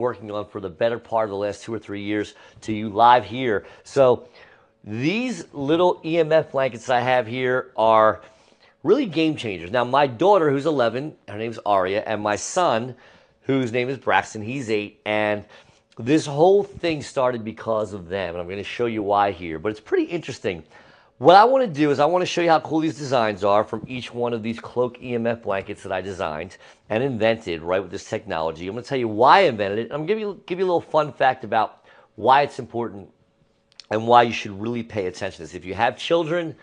working on for the better part of the last 2 or 3 years to you live here. So these little EMF blankets I have here are really game changers. Now, my daughter, who's 11, her name's Aria, and my son, whose name is Braxton, he's 8, and this whole thing started because of them, and I'm going to show you why here, but it's pretty interesting. What I want to do is I want to show you how cool these designs are from each one of these Cloak EMF blankets that I designed and invented, right, with this technology. I'm going to tell you why I invented it, and I'm going to give you a little fun fact about why it's important and why you should really pay attention to this. If you have children,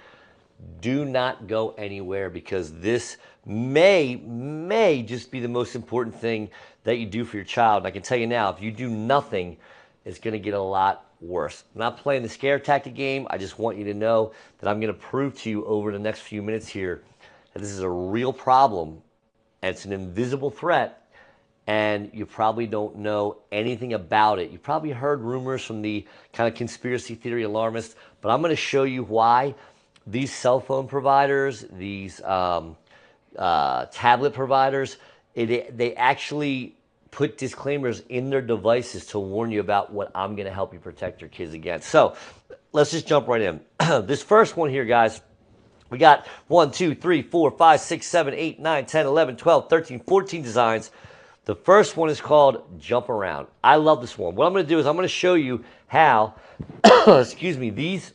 do not go anywhere, because this may just be the most important thing that you do for your child. And I can tell you now, if you do nothing, it's going to get a lot worse. I'm not playing the scare tactic game. I just want you to know that I'm going to prove to you over the next few minutes here that this is a real problem, and it's an invisible threat, and you probably don't know anything about it. You probably heard rumors from the kind of conspiracy theory alarmists, but I'm going to show you why these cell phone providers, these tablet providers, they actually put disclaimers in their devices to warn you about what I'm going to help you protect your kids against. So let's just jump right in. This first one here, guys, we got 1, 2, 3, 4, 5, 6, 7, 8, 9, 10, 11, 12, 13, 14 designs. The first one is called Jump Around. I love this one. What I'm going to do is I'm going to show you how, excuse me, these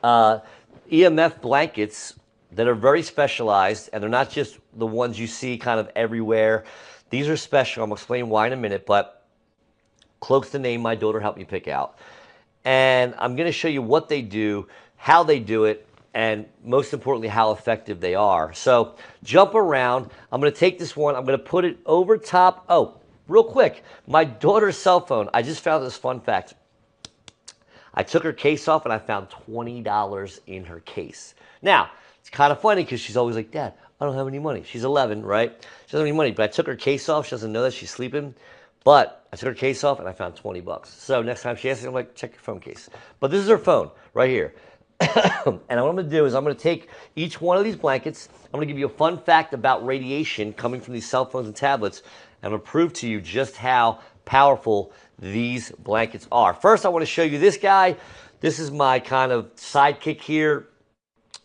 EMF blankets that are very specialized, and they're not just the ones you see kind of everywhere. These are special. I'm going to explain why in a minute, but Cloak's the name my daughter helped me pick out. And I'm going to show you what they do, how they do it, and most importantly, how effective they are. So Jump Around, I'm going to take this one, I'm going to put it over top. Oh, real quick, my daughter's cell phone, I just found this fun fact. I took her case off and I found $20 in her case. Now, it's kind of funny because she's always like, Dad, I don't have any money. She's 11, right? She doesn't have any money, but I took her case off. She doesn't know that she's sleeping. But I took her case off and I found 20 bucks. So next time she asks me, I'm like, check your phone case. But this is her phone right here. And what I'm going to do is I'm going to take each one of these blankets. I'm going to give you a fun fact about radiation coming from these cell phones and tablets. And I'm going to prove to you just how powerful these blankets are. First, I want to show you this guy. This is my kind of sidekick here.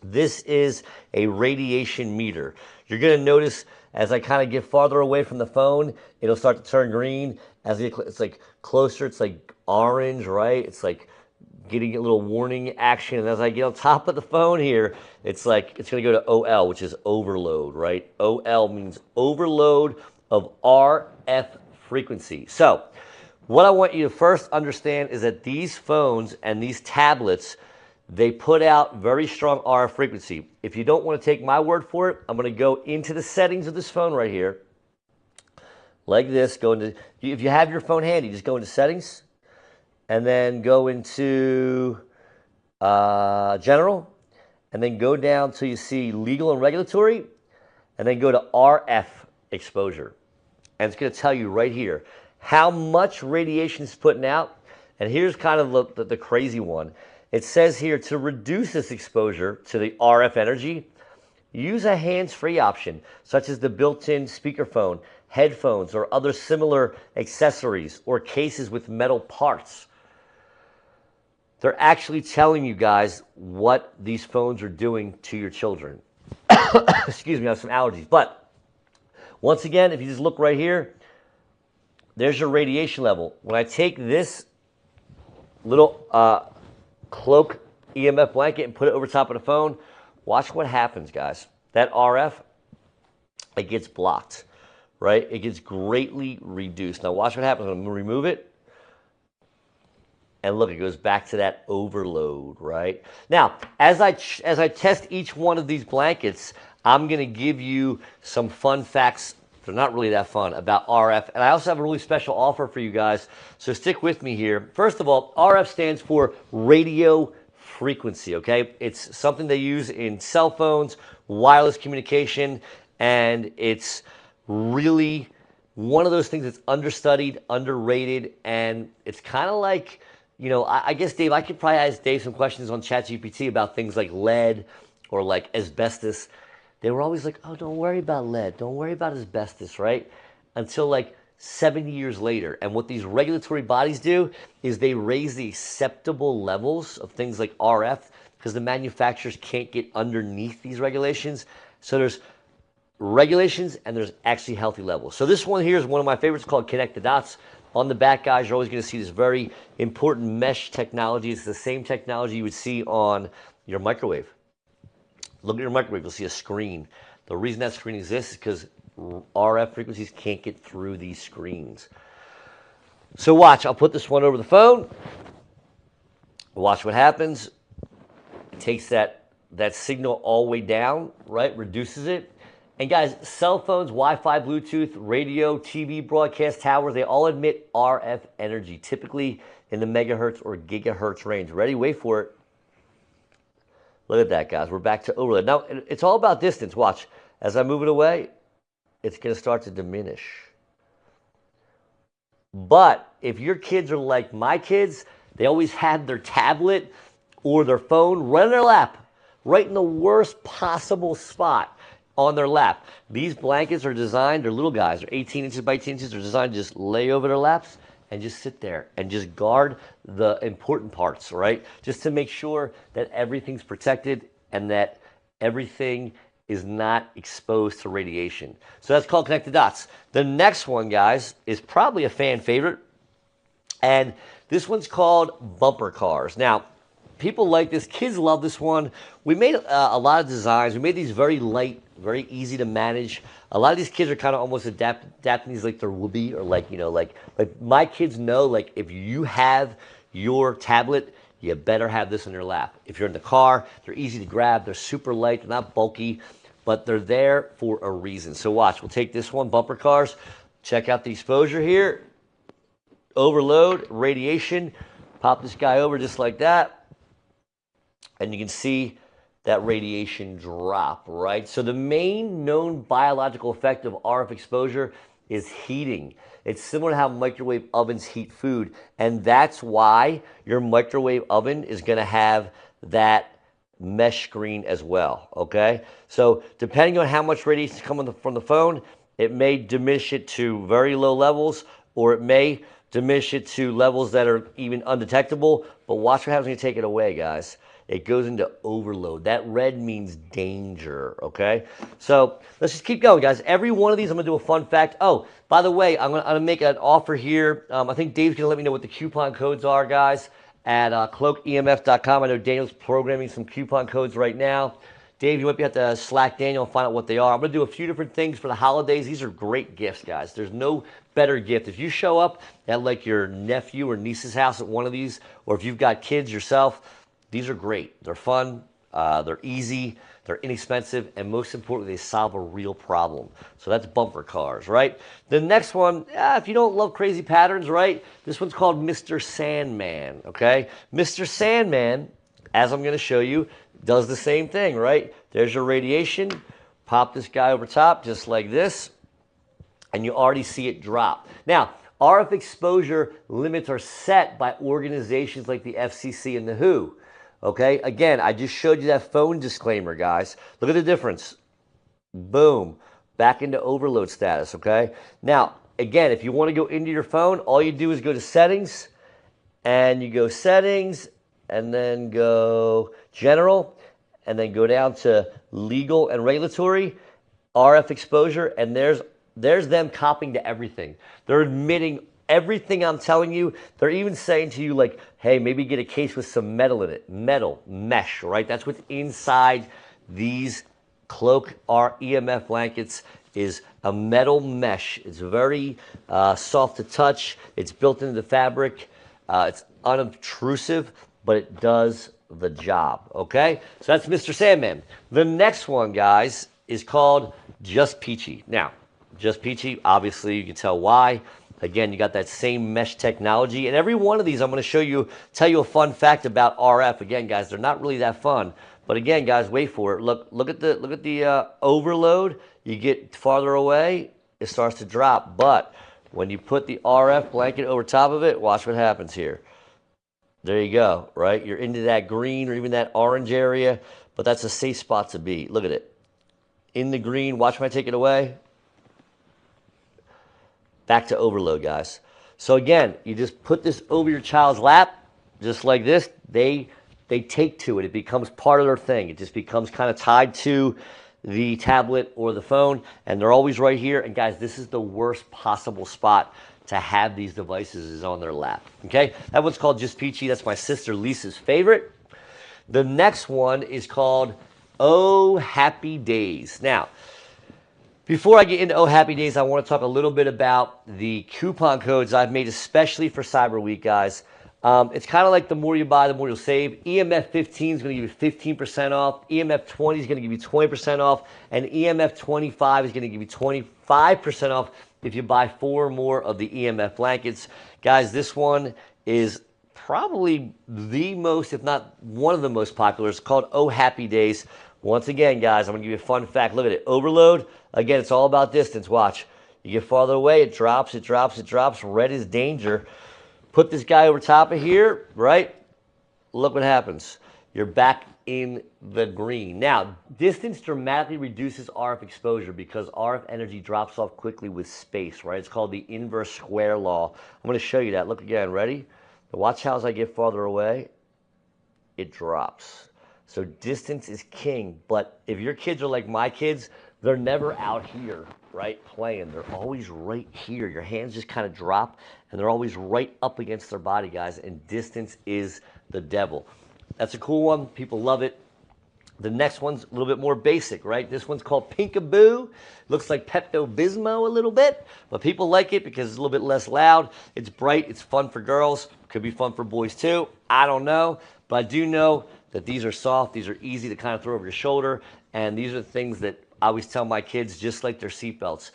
This is a radiation meter. You're going to notice as I kind of get farther away from the phone, it'll start to turn green. As it's like closer, it's like orange, right? It's like getting a little warning action. And as I get on top of the phone here, it's like it's going to go to OL, which is overload, right? OL means overload of RF frequency. So what I want you to first understand is that these phones and these tablets, they put out very strong RF frequency. If you don't want to take my word for it, I'm going to go into the settings of this phone right here. Like this. Go into, if you have your phone handy, just go into settings and then go into general, and then go down till you see legal and regulatory, and then go to RF exposure. And it's going to tell you right here how much radiation is putting out. And here's kind of the crazy one. It says here, to reduce this exposure to the RF energy, use a hands-free option, such as the built-in speakerphone, headphones, or other similar accessories or cases with metal parts. They're actually telling you guys what these phones are doing to your children. Excuse me, I have some allergies. But once again, if you just look right here, there's your radiation level. When I take this little Cloak EMF blanket and put it over top of the phone, watch what happens, guys. That RF, it gets blocked, right? It gets greatly reduced. Now watch what happens. I'm going to remove it. And look, it goes back to that overload, right? Now, as I test each one of these blankets, I'm going to give you some fun facts. They're not really that fun about RF. And I also have a really special offer for you guys. So stick with me here. First of all, RF stands for radio frequency, okay? It's something they use in cell phones, wireless communication, and it's really one of those things that's understudied, underrated, and it's kind of like, you know, I guess, Dave, I could probably ask Dave some questions on ChatGPT about things like lead or like asbestos. They were always like, oh, don't worry about lead. Don't worry about asbestos, right? Until like 70 years later. And what these regulatory bodies do is they raise the acceptable levels of things like RF because the manufacturers can't get underneath these regulations. So there's regulations and there's actually healthy levels. So this one here is one of my favorites called Connect the Dots. On the back, guys, you're always going to see this very important mesh technology. It's the same technology you would see on your microwave. Look at your microwave, you'll see a screen. The reason that screen exists is because RF frequencies can't get through these screens. So watch, I'll put this one over the phone. Watch what happens. It takes that signal all the way down, right? Reduces it. And guys, cell phones, Wi-Fi, Bluetooth, radio, TV, broadcast towers, they all emit RF energy, typically in the megahertz or gigahertz range. Ready? Wait for it. Look at that, guys. We're back to overload. Now, it's all about distance. Watch. As I move it away, it's going to start to diminish. But if your kids are like my kids, they always had their tablet or their phone right in their lap, right in the worst possible spot on their lap. These blankets are designed, they're little guys, they're 18 inches by 18 inches, they're designed to just lay over their laps and just sit there and just guard the important parts, right? Just to make sure that everything's protected and that everything is not exposed to radiation. So that's called Connect the Dots. The next one, guys, is probably a fan favorite, and this one's called bumper cars. Now, people like this. Kids love this one. We made a lot of designs. We made these very light, very easy to manage. A lot of these kids are kind of almost adapting these like they're Whoopi, or like, you know, like my kids know, like, if you have your tablet, you better have this in your lap. If you're in the car, they're easy to grab. They're super light. They're not bulky, but they're there for a reason. So watch. We'll take this one, bumper cars. Check out the exposure here. Overload, radiation. Pop this guy over just like that. And you can see that radiation drop, right? So the main known biological effect of RF exposure is heating. It's similar to how microwave ovens heat food. And that's why your microwave oven is going to have that mesh screen as well, okay? So depending on how much radiation is coming from the phone, it may diminish it to very low levels, or it may diminish it to levels that are even undetectable. But watch what happens when you take it away, guys. It goes into overload. That red means danger, okay? So let's just keep going, guys. Every one of these, I'm going to do a fun fact. Oh, by the way, I'm going to make an offer here. I think Dave's going to let me know what the coupon codes are, guys, at cloakemf.com. I know Daniel's programming some coupon codes right now. Dave, you might have to Slack Daniel and find out what they are. I'm going to do a few different things for the holidays. These are great gifts, guys. There's no better gift. If you show up at like your nephew or niece's house at one of these, or if you've got kids yourself, these are great. They're fun, they're easy, they're inexpensive, and most importantly, they solve a real problem. So that's bumper cars, right? The next one, if you don't love crazy patterns, right? This one's called Mr. Sandman, okay? Mr. Sandman, as I'm going to show you, does the same thing, right? There's your radiation. Pop this guy over top just like this, and you already see it drop. Now, RF exposure limits are set by organizations like the FCC and the WHO. Okay, again, I just showed you that phone disclaimer, guys. Look at the difference. Boom, back into overload status, okay? Now, again, if you want to go into your phone, all you do is go to settings, and you go settings, and then go general, and then go down to legal and regulatory, RF exposure, and there's them copying to everything. They're admitting everything I'm telling you. They're even saying to you, like, hey, maybe get a case with some metal in it. Metal, mesh, right? That's what's inside these Cloak EMF blankets, is a metal mesh. It's very soft to touch. It's built into the fabric. It's unobtrusive, but it does the job, okay? So that's Mr. Sandman. The next one, guys, is called Just Peachy. Now, Just Peachy, obviously you can tell why. Again, you got that same mesh technology, and every one of these I'm going to tell you a fun fact about RF. Again, guys, they're not really that fun, but again, guys, wait for it. Look at the overload. You get farther away, it starts to drop. But when you put the RF blanket over top of it, watch what happens here. There you go, right? You're into that green or even that orange area, but that's a safe spot to be. Look at it. In the green, watch when I take it away. back to overload, guys. So again, you just put this over your child's lap, just like this. They take to it. It becomes part of their thing. It just becomes kind of tied to the tablet or the phone, and they're always right here. And guys, this is the worst possible spot to have these devices is on their lap. Okay, that one's called Just Peachy. That's my sister Lisa's favorite. The next one is called Oh Happy Days. Now, before I get into Oh Happy Days, I want to talk a little bit about the coupon codes I've made especially for Cyber Week, guys. It's kind of like the more you buy, the more you'll save. EMF 15 is going to give you 15% off. EMF 20 is going to give you 20% off. And EMF 25 is going to give you 25% off if you buy 4 or more of the EMF blankets. Guys, this one is probably the most, if not one of the most popular. It's called Oh Happy Days. Once again, guys, I'm going to give you a fun fact. Look at it. Overload. Again, it's all about distance. Watch. You get farther away, it drops, it drops, it drops. Red is danger. Put this guy over top of here, right? Look what happens. You're back in the green. Now, distance dramatically reduces RF exposure because RF energy drops off quickly with space, right? It's called the inverse square law. I'm going to show you that. Look again. Ready? Watch how as I get farther away, it drops. So distance is king. But if your kids are like my kids, they're never out here, right, playing. They're always right here. Your hands just kind of drop, and they're always right up against their body, guys, and distance is the devil. That's a cool one. People love it. The next one's a little bit more basic, right? This one's called Pinkaboo. Looks like Pepto-Bismol a little bit, but people like it because it's a little bit less loud. It's bright. It's fun for girls. Could be fun for boys, too. I don't know, but I do know that these are soft. These are easy to kind of throw over your shoulder, and these are the things that I always tell my kids, just like their seatbelts.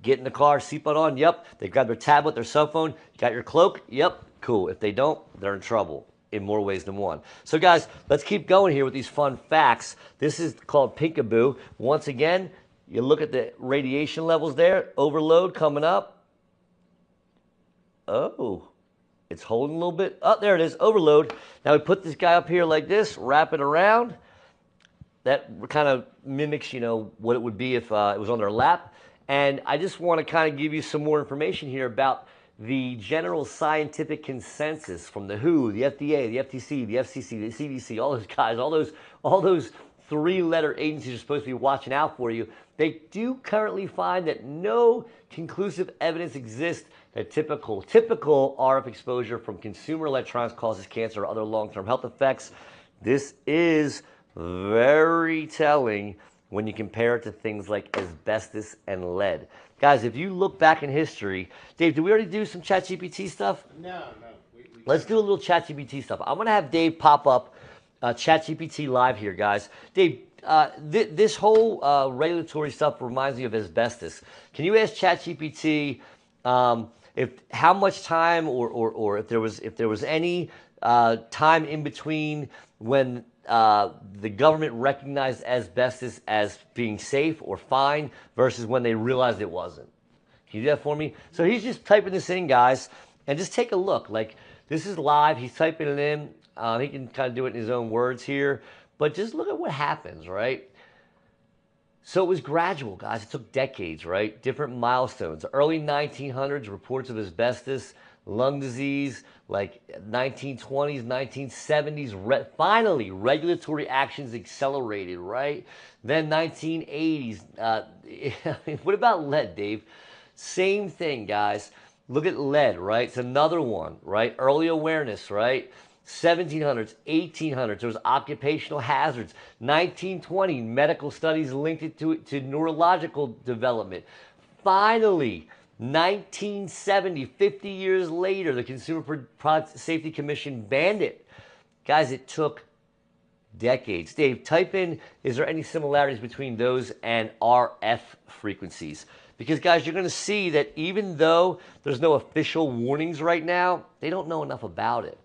Get in the car, seatbelt on, yep. They grab their tablet, their cell phone, got your cloak, yep, cool. If they don't, they're in trouble in more ways than one. So guys, let's keep going here with these fun facts. This is called Pinkaboo. Once again, you look at the radiation levels there, overload coming up. Oh, it's holding a little bit. Oh, there it is, overload. Now we put this guy up here like this, wrap it around. That kind of mimics, you know, what it would be if it was on their lap. And I just want to kind of give you some more information here about the general scientific consensus from the WHO, the FDA, the FTC, the FCC, the CDC, all those guys, all those 3-letter agencies are supposed to be watching out for you. They do currently find that no conclusive evidence exists that typical RF exposure from consumer electronics causes cancer or other long-term health effects. This is very telling when you compare it to things like asbestos and lead. Guys, if you look back in history, Dave, did we already do some ChatGPT stuff? No. Let's do a little ChatGPT stuff. I'm going to have Dave pop up ChatGPT live here, guys. Dave, this whole regulatory stuff reminds me of asbestos. Can you ask ChatGPT if how much time or if there was any time in between when the government recognized asbestos as being safe or fine versus when they realized it wasn't? Can you do that for me? So he's just typing this in, guys, and just take a look. Like, this is live. He's typing it in. He can kind of do it in his own words here, but just look at what happens, right? So it was gradual, guys. It took decades, right? Different milestones. Early 1900s, reports of asbestos, lung disease, like 1920s, 1970s. Finally, regulatory actions accelerated, right? Then 1980s. What about lead, Dave? Same thing, guys. Look at lead, right? It's another one, right? Early awareness, right? 1700s, 1800s, there was occupational hazards. 1920, medical studies linked it to neurological development. Finally, 1970, 50 years later, the Consumer Product Safety Commission banned it. Guys, it took decades. Dave, type in, is there any similarities between those and RF frequencies? Because, guys, you're going to see that even though there's no official warnings right now, they don't know enough about it.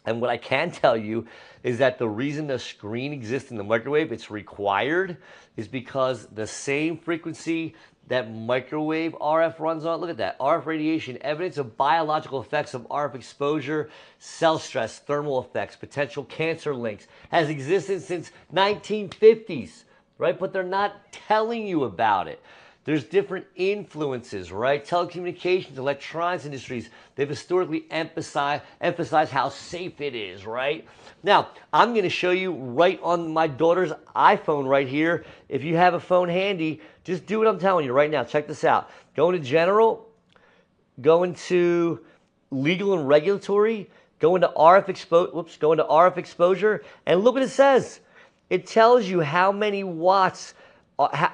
And what I can tell you is that the reason the screen exists in the microwave, it's required, is because the same frequency that microwave RF runs on, look at that, RF radiation, evidence of biological effects of RF exposure, cell stress, thermal effects, potential cancer links, has existed since 1950s, right? But they're not telling you about it. There's different influences, right? Telecommunications, electronics industries, they've historically emphasized how safe it is, right? Now, I'm going to show you right on my daughter's iPhone right here. If you have a phone handy, just do what I'm telling you right now. Check this out. Go into General, go into Legal and Regulatory, go into RF exposure, and look what it says. It tells you how many watts,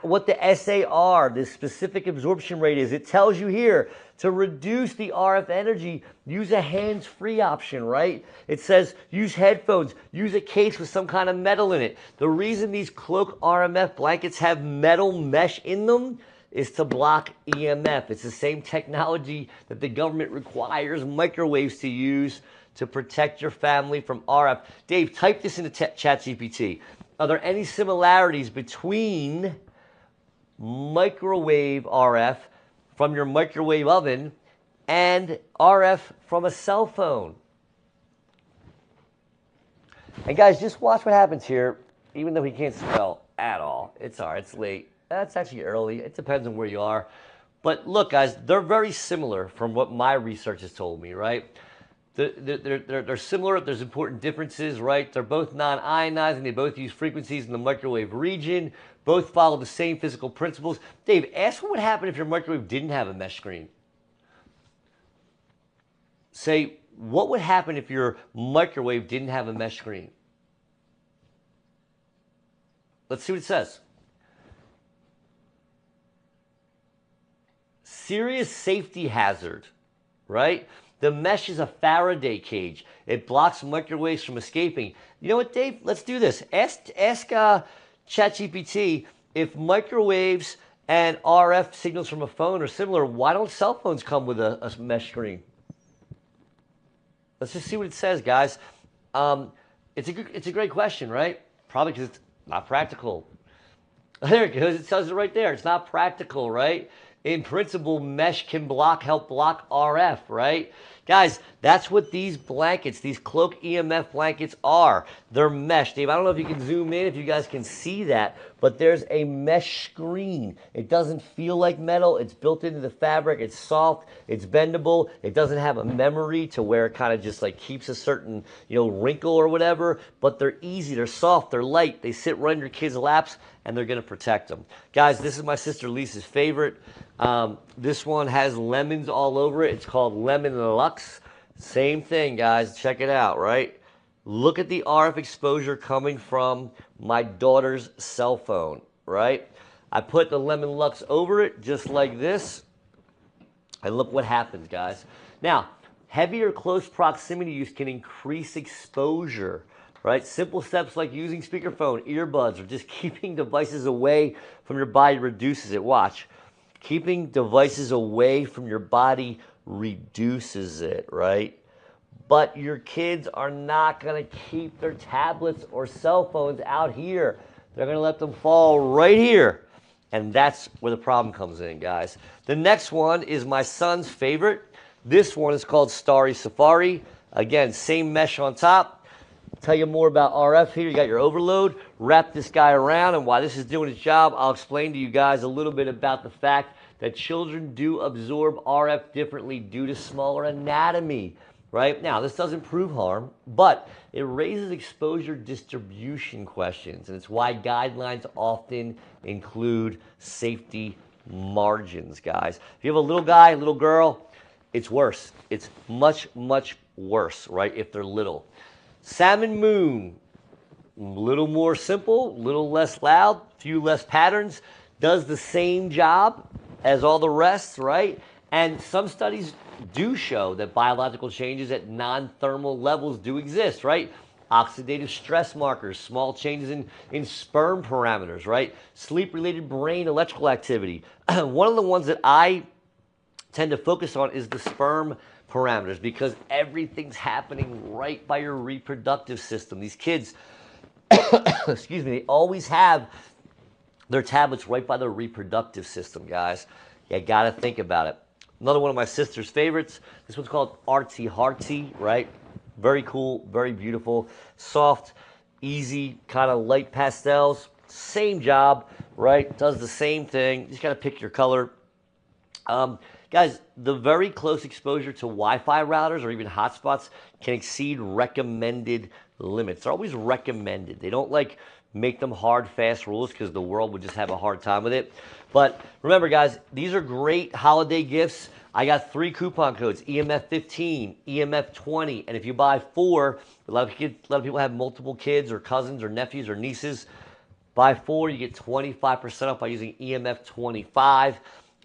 what the SAR, the specific absorption rate is. It tells you here to reduce the RF energy, use a hands-free option, right? It says use headphones, use a case with some kind of metal in it. The reason these Cloak RMF blankets have metal mesh in them is to block EMF. It's the same technology that the government requires microwaves to use to protect your family from RF. Dave, type this into ChatGPT. Are there any similarities between microwave RF from your microwave oven and RF from a cell phone? And guys, just watch what happens here, even though he can't spell at all. It's all right, it's late. That's actually early. It depends on where you are. But look, guys, they're very similar from what my research has told me, right? They're similar. There's important differences, right? They're both non-ionizing. They both use frequencies in the microwave region. Both follow the same physical principles. Dave, ask what would happen if your microwave didn't have a mesh screen. Say, what would happen if your microwave didn't have a mesh screen? Let's see what it says. Serious safety hazard, right? The mesh is a Faraday cage. It blocks microwaves from escaping. You know what, Dave? Let's do this. Ask ChatGPT if microwaves and RF signals from a phone are similar. Why don't cell phones come with a mesh screen? Let's just see what it says, guys. It's a great question, right? Probably because it's not practical. There it goes. It says it right there. It's not practical, right? In principle, mesh can help block RF, right? Guys, that's what these blankets, these Cloak EMF blankets are. They're mesh. Dave, I don't know if you can zoom in, if you guys can see that, but there's a mesh screen. It doesn't feel like metal. It's built into the fabric. It's soft. It's bendable. It doesn't have a memory to where it kind of just like keeps a certain, wrinkle or whatever, but they're easy. They're soft. They're light. They sit right in your kids' laps, and they're going to protect them. Guys, this is my sister Lisa's favorite. This one has lemons all over it. It's called Lemon Lux. Same thing, guys. Check it out, right? Look at the RF exposure coming from my daughter's cell phone, right? I put the Lemon Lux over it just like this, and look what happens, guys. Now, heavier close proximity use can increase exposure, right? Simple steps like using speakerphone, earbuds, or just keeping devices away from your body reduces it. Watch. Keeping devices away from your body reduces it, right? But your kids are not going to keep their tablets or cell phones out here. They're going to let them fall right here. And that's where the problem comes in, guys. The next one is my son's favorite. This one is called Starry Safari. Again, same mesh on top. Tell you more about RF here. You got your overload. Wrap this guy around, and while this is doing its job, I'll explain to you guys a little bit about the fact that children do absorb RF differently due to smaller anatomy, right? Now, this doesn't prove harm, but it raises exposure distribution questions, and it's why guidelines often include safety margins, guys. If you have a little guy, a little girl, it's worse. It's much, much worse, right, if they're little. Salmon Moon, a little more simple, a little less loud, few less patterns, does the same job as all the rest, right? And some studies do show that biological changes at non-thermal levels do exist, right? Oxidative stress markers, small changes in sperm parameters, right? Sleep-related brain electrical activity. One of the ones that I tend to focus on is the sperm parameters, because everything's happening right by your reproductive system. These kids, excuse me, they always have their tablets right by their reproductive system, guys. You gotta think about it. Another one of my sister's favorites, this one's called Artsy Heartsy, right? Very cool, very beautiful, soft, easy, kind of light pastels. Same job, right? Does the same thing. You just got to pick your color. Guys, the very close exposure to Wi-Fi routers or even hotspots can exceed recommended limits. They're always recommended. They don't like make them hard, fast rules because the world would just have a hard time with it. But remember, guys, these are great holiday gifts. I got 3 coupon codes, EMF 15, EMF 20, and if you buy 4, a lot of people have multiple kids or cousins or nephews or nieces. Buy 4, you get 25% off by using EMF 25.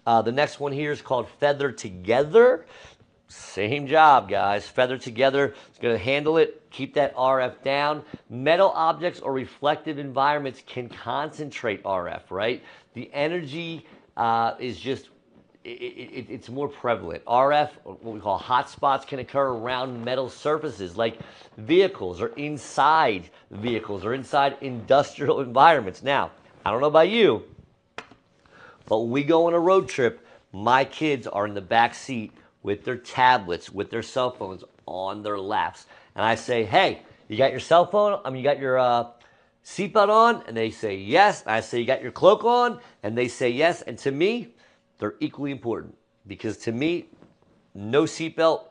The next one here is called Feather Together. Same job, guys. Feather Together. It's going to handle it, keep that RF down. Metal objects or reflective environments can concentrate RF, right? The energy is just, it's more prevalent. RF, what we call hotspots, can occur around metal surfaces like vehicles or inside vehicles or inside industrial environments. Now, I don't know about you, but when we go on a road trip, my kids are in the back seat with their tablets, with their cell phones on their laps. And I say, hey, you got your cell phone? You got your seatbelt on? And they say yes. And I say, you got your cloak on? And they say yes. And to me, they're equally important because to me, no seatbelt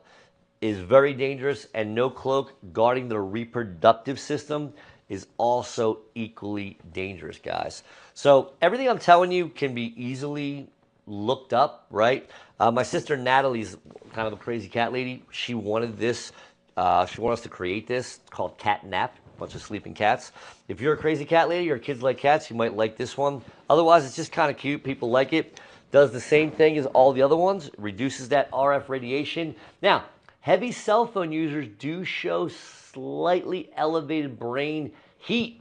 is very dangerous and no cloak guarding their reproductive system is also equally dangerous, guys. So everything I'm telling you can be easily looked up, right? My sister Natalie's kind of a crazy cat lady. She wanted this. She wanted us to create this. It's called Cat Nap, a bunch of sleeping cats. If you're a crazy cat lady or kids like cats, you might like this one. Otherwise, it's just kind of cute. People like it. Does the same thing as all the other ones. Reduces that RF radiation. Now, heavy cell phone users do show slightly elevated brain heat.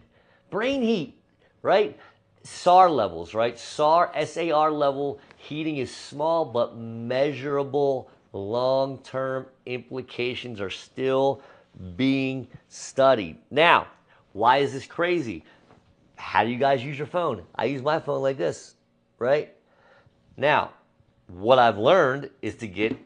Brain heat, right? SAR levels, right? SAR level heating is small, but measurable long-term implications are still being studied. Now, why is this crazy? How do you guys use your phone? I use my phone like this, right? Now, what I've learned is to get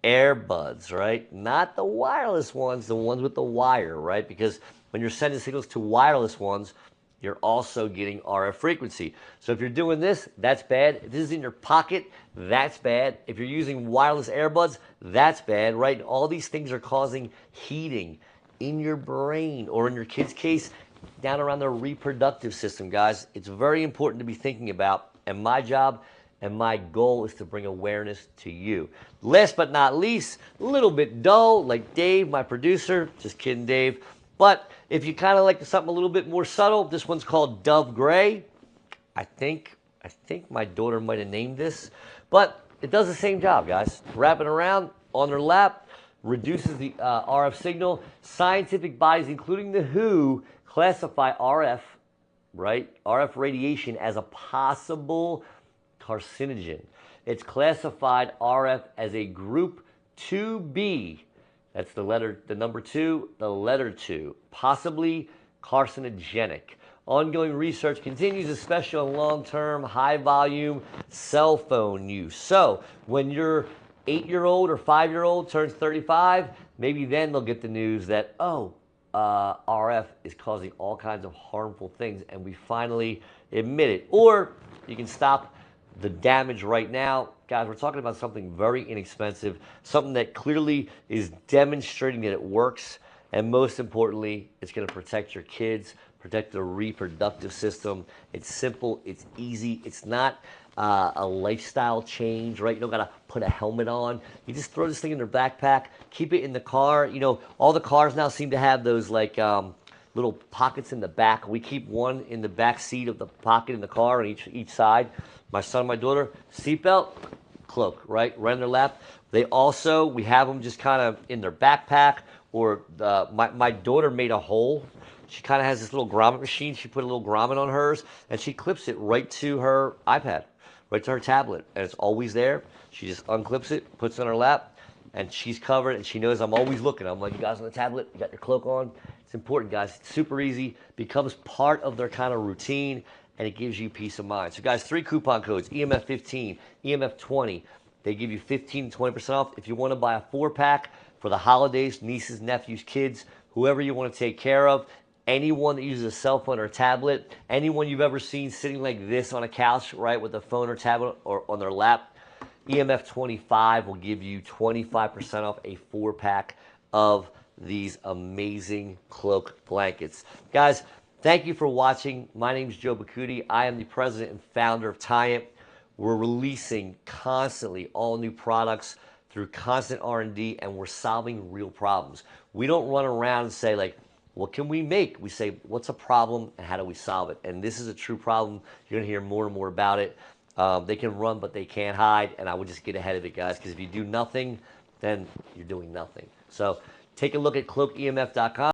earbuds, right? Not the wireless ones, the ones with the wire, right? Because when you're sending signals to wireless ones, you're also getting RF frequency. So if you're doing this, that's bad. If this is in your pocket, that's bad. If you're using wireless earbuds, that's bad, right? All these things are causing heating in your brain or in your kid's case, down around their reproductive system, guys. It's very important to be thinking about, and my job and my goal is to bring awareness to you. Last but not least, a little bit dull, like Dave, my producer. Just kidding, Dave. But if you kind of like something a little bit more subtle, this one's called Dove Gray. I think my daughter might have named this, but it does the same job, guys. Wrap it around on their lap, reduces the RF signal. Scientific bodies, including the WHO, classify RF, right? RF radiation as a possible carcinogen. It's classified RF as a group 2B. That's the number 2, the letter 2, possibly carcinogenic. Ongoing research continues, especially on long-term, high-volume cell phone use. So when your 8-year-old or 5-year-old turns 35, maybe then they'll get the news that, RF is causing all kinds of harmful things, and we finally admit it. Or you can stop the damage right now. Guys, we're talking about something very inexpensive, something that clearly is demonstrating that it works, and most importantly, it's going to protect your kids, protect their reproductive system. It's simple, it's easy, it's not a lifestyle change, right? You don't got to put a helmet on. You just throw this thing in their backpack, keep it in the car. You know, all the cars now seem to have those like little pockets in the back. We keep one in the back seat of the pocket in the car on each side. My son and my daughter, seatbelt, cloak, right in their lap. They also, we have them just kind of in their backpack, or my daughter made a hole. She kind of has this little grommet machine. She put a little grommet on hers, and she clips it right to her iPad, right to her tablet, and it's always there. She just unclips it, puts it on her lap, and she's covered, and she knows I'm always looking. I'm like, you guys on the tablet, you got your cloak on. It's important, guys. It's super easy, becomes part of their kind of routine, and it gives you peace of mind. So guys, 3 coupon codes, EMF 15, EMF 20. They give you 15 to 20% off. If you want to buy a 4-pack for the holidays, nieces, nephews, kids, whoever you want to take care of, anyone that uses a cell phone or tablet, anyone you've ever seen sitting like this on a couch, right, with a phone or tablet or on their lap, EMF 25 will give you 25% off a 4-pack of these amazing cloak blankets. Guys, thank you for watching. My name is Joe Boccuti. I am the president and founder of Tyent. We're releasing constantly all new products through constant R&D, and we're solving real problems. We don't run around and say, like, what can we make? We say, what's a problem and how do we solve it? And this is a true problem. You're gonna hear more and more about it. They can run, but they can't hide. And I would just get ahead of it, guys, because if you do nothing, then you're doing nothing. So take a look at cloakemf.com.